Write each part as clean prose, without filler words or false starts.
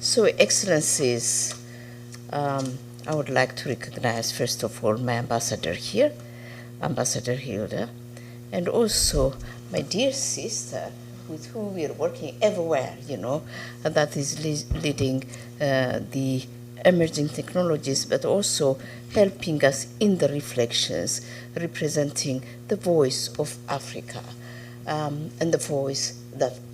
So, Excellencies, I would like to recognize, first of all, my ambassador here, Ambassador Hilda, and also my dear sister, with whom we are working everywhere, that is leading the emerging technologies, but also helping us in the reflections, representing the voice of Africa, and the voice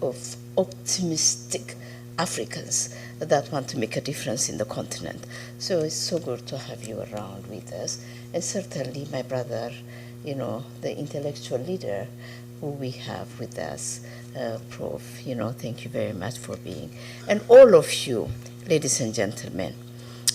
of optimistic Africans that want to make a difference in the continent. So it's so good to have you around with us. And certainly my brother, the intellectual leader who we have with us, Prof. Thank you very much for being. And all of you, ladies and gentlemen,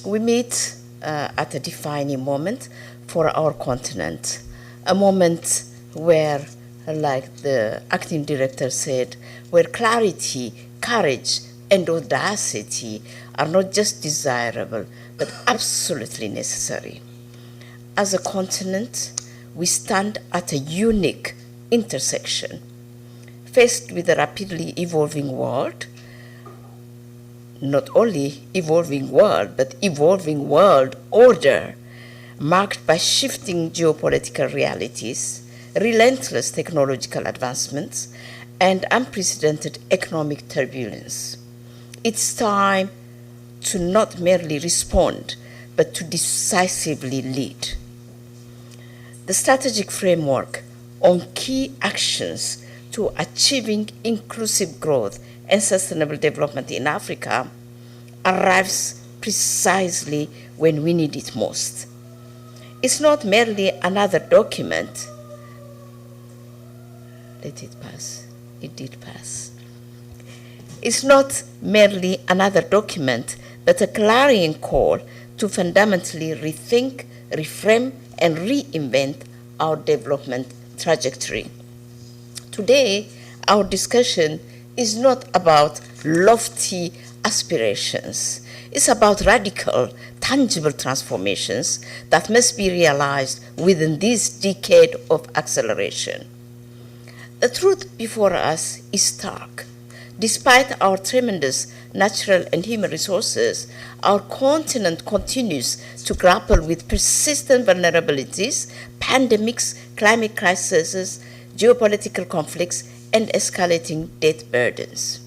we meet at a defining moment for our continent, a moment where, like the acting director said, where clarity, courage, and audacity are not just desirable, but absolutely necessary. As a continent, we stand at a unique intersection, faced with a rapidly evolving world, not only evolving world, but evolving world order, marked by shifting geopolitical realities, relentless technological advancements, and unprecedented economic turbulence. It's time to not merely respond, but to decisively lead. The strategic framework on key actions to achieving inclusive growth and sustainable development in Africa arrives precisely when we need it most. It's not merely another document. Let it pass. It did pass. It's not merely another document, but a clarion call to fundamentally rethink, reframe, and reinvent our development trajectory. Today, our discussion is not about lofty aspirations. It's about radical, tangible transformations that must be realized within this decade of acceleration. The truth before us is stark. Despite our tremendous natural and human resources, our continent continues to grapple with persistent vulnerabilities, pandemics, climate crises, geopolitical conflicts, and escalating debt burdens.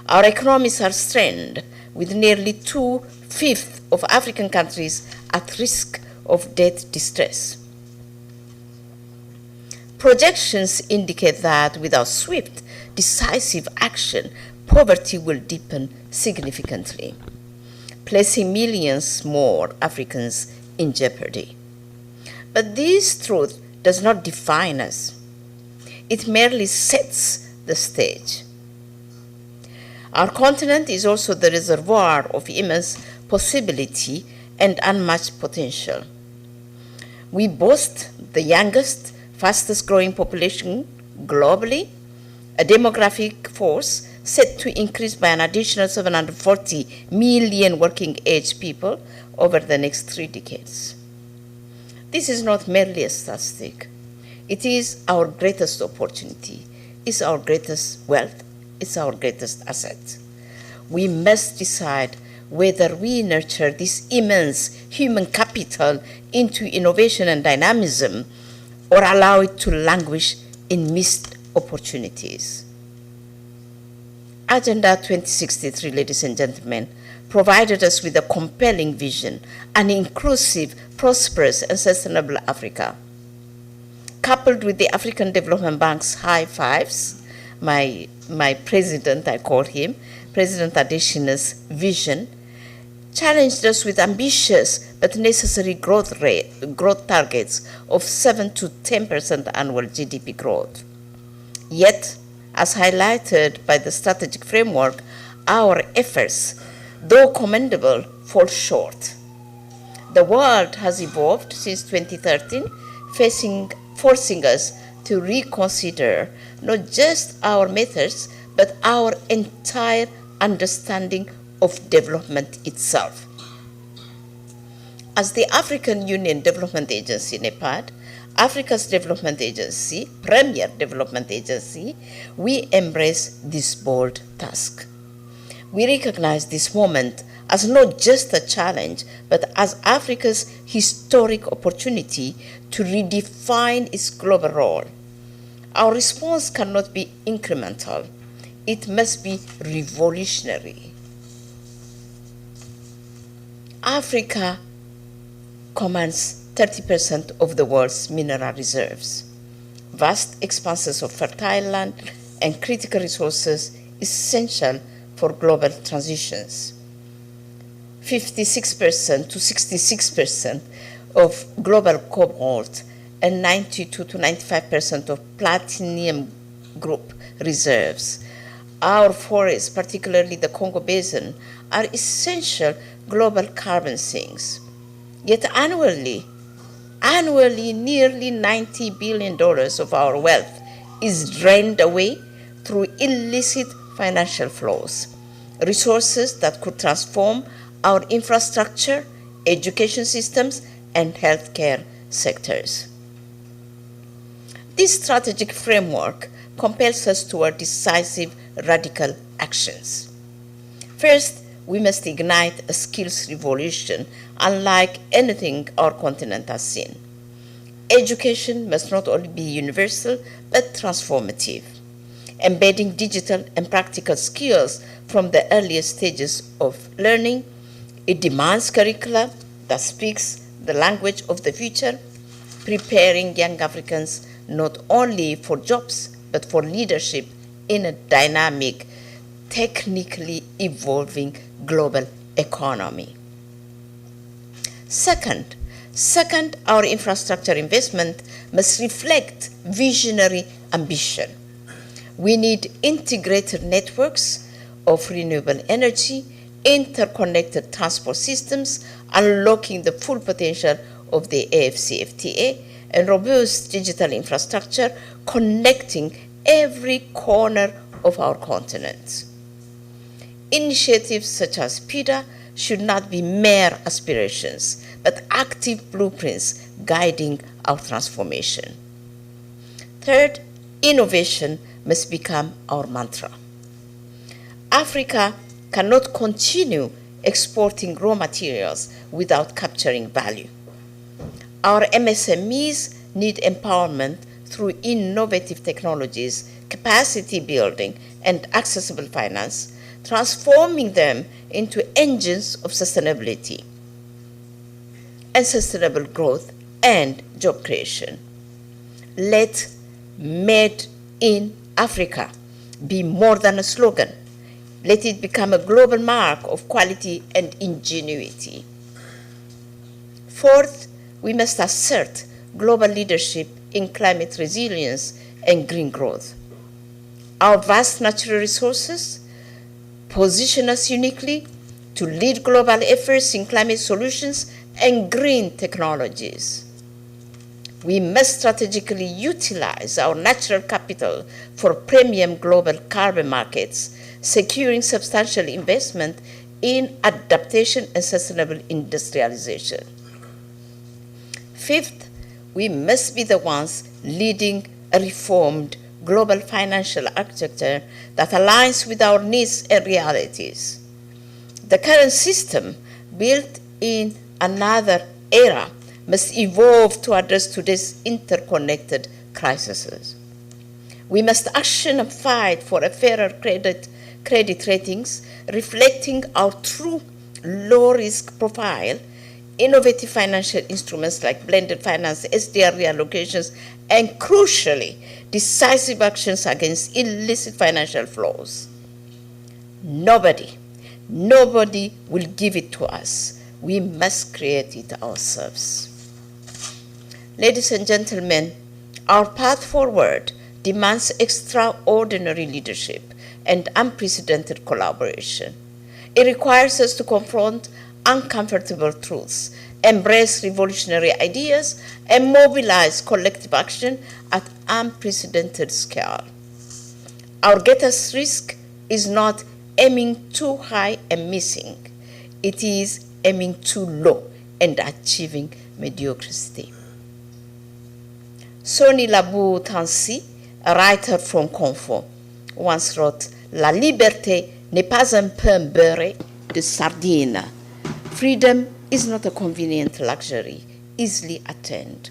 Our economies are strained, with nearly 2/5 of African countries at risk of debt distress. Projections indicate that without swift, decisive action, poverty will deepen significantly, placing millions more Africans in jeopardy. But this truth does not define us. It merely sets the stage. Our continent is also the reservoir of immense possibility and unmatched potential. We boast the youngest, fastest growing population globally, a demographic force set to increase by an additional 740 million working age people over the next 3 decades. This is not merely a statistic. It is our greatest opportunity. It's our greatest wealth. It's our greatest asset. We must decide whether we nurture this immense human capital into innovation and dynamism, or allow it to languish in missed opportunities. Agenda 2063, ladies and gentlemen, provided us with a compelling vision, an inclusive, prosperous, and sustainable Africa. Coupled with the African Development Bank's high fives, my president, I call him, President Adesina's vision, challenged us with ambitious but necessary growth targets of 7 to 10% annual GDP growth. Yet, as highlighted by the strategic framework, our efforts, though commendable, fall short. The world has evolved since 2013, forcing us to reconsider not just our methods, but our entire understanding of development itself. As the African Union Development Agency, NEPAD, Africa's development agency, premier development agency, we embrace this bold task. We recognize this moment as not just a challenge, but as Africa's historic opportunity to redefine its global role. Our response cannot be incremental. It must be revolutionary. Africa commands 30% of the world's mineral reserves. Vast expanses of fertile land and critical resources essential for global transitions. 56% to 66% of global cobalt and 92 to 95% of platinum group reserves. Our forests, particularly the Congo Basin, are essential global carbon sinks. Yet annually, nearly $90 billion of our wealth is drained away through illicit financial flows, resources that could transform our infrastructure, education systems, and healthcare sectors. This strategic framework compels us toward decisive, radical actions. First, we must ignite a skills revolution unlike anything our continent has seen. Education must not only be universal, but transformative, embedding digital and practical skills from the earliest stages of learning. It demands curricula that speaks the language of the future, preparing young Africans not only for jobs, but for leadership in a dynamic, technically evolving global economy. Second, our infrastructure investment must reflect visionary ambition. We need integrated networks of renewable energy, interconnected transport systems, unlocking the full potential of the AFCFTA, and robust digital infrastructure connecting every corner of our continent. Initiatives such as PIDA should not be mere aspirations, but active blueprints guiding our transformation. Third, innovation must become our mantra. Africa cannot continue exporting raw materials without capturing value. Our MSMEs need empowerment through innovative technologies, capacity building, and accessible finance, transforming them into engines of sustainability and sustainable growth and job creation. Let Made in Africa be more than a slogan. Let it become a global mark of quality and ingenuity. Fourth, we must assert global leadership in climate resilience and green growth. Our vast natural resources position us uniquely to lead global efforts in climate solutions and green technologies. We must strategically utilize our natural capital for premium global carbon markets, securing substantial investment in adaptation and sustainable industrialization. Fifth, we must be the ones leading a reformed global financial architecture that aligns with our needs and realities. The current system, built in another era, must evolve to address today's interconnected crises. We must action and fight for a fairer credit ratings reflecting our true low-risk profile, innovative financial instruments like blended finance, SDR reallocations, and crucially, decisive actions against illicit financial flows. Nobody will give it to us. We must create it ourselves. Ladies and gentlemen, our path forward demands extraordinary leadership and unprecedented collaboration. It requires us to confront uncomfortable truths, embrace revolutionary ideas, and mobilize collective action at unprecedented scale. Our greatest risk is not aiming too high and missing. It is aiming too low and achieving mediocrity. Sonny Labou Tansi, a writer from Congo, once wrote, "La liberté n'est pas un pain beurré de sardines. Freedom is not a convenient luxury, easily attained.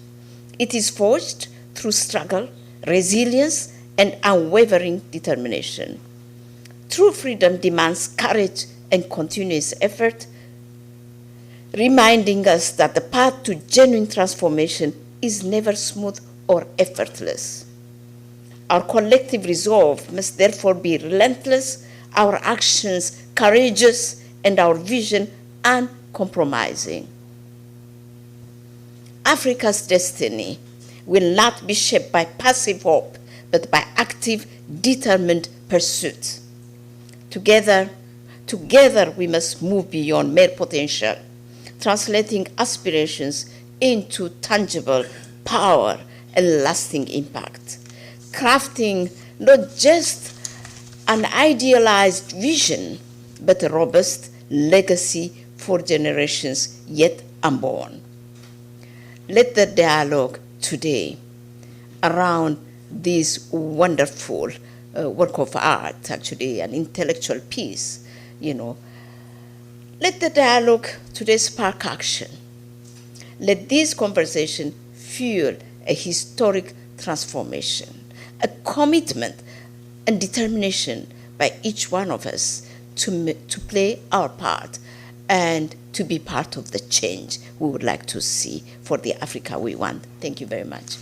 It is forged through struggle, resilience, and unwavering determination. True freedom demands courage and continuous effort, reminding us that the path to genuine transformation is never smooth or effortless. Our collective resolve must therefore be relentless, our actions courageous, and our vision uncompromising. Africa's destiny will not be shaped by passive hope, but by active, determined pursuit. Together we must move beyond mere potential, translating aspirations into tangible power and lasting impact, crafting not just an idealized vision, but a robust legacy for generations yet unborn. Let the dialogue today around this wonderful work of art, actually an intellectual piece, let the dialogue today spark action. Let this conversation fuel a historic transformation, a commitment and determination by each one of us to play our part and to be part of the change we would like to see for the Africa we want. Thank you very much.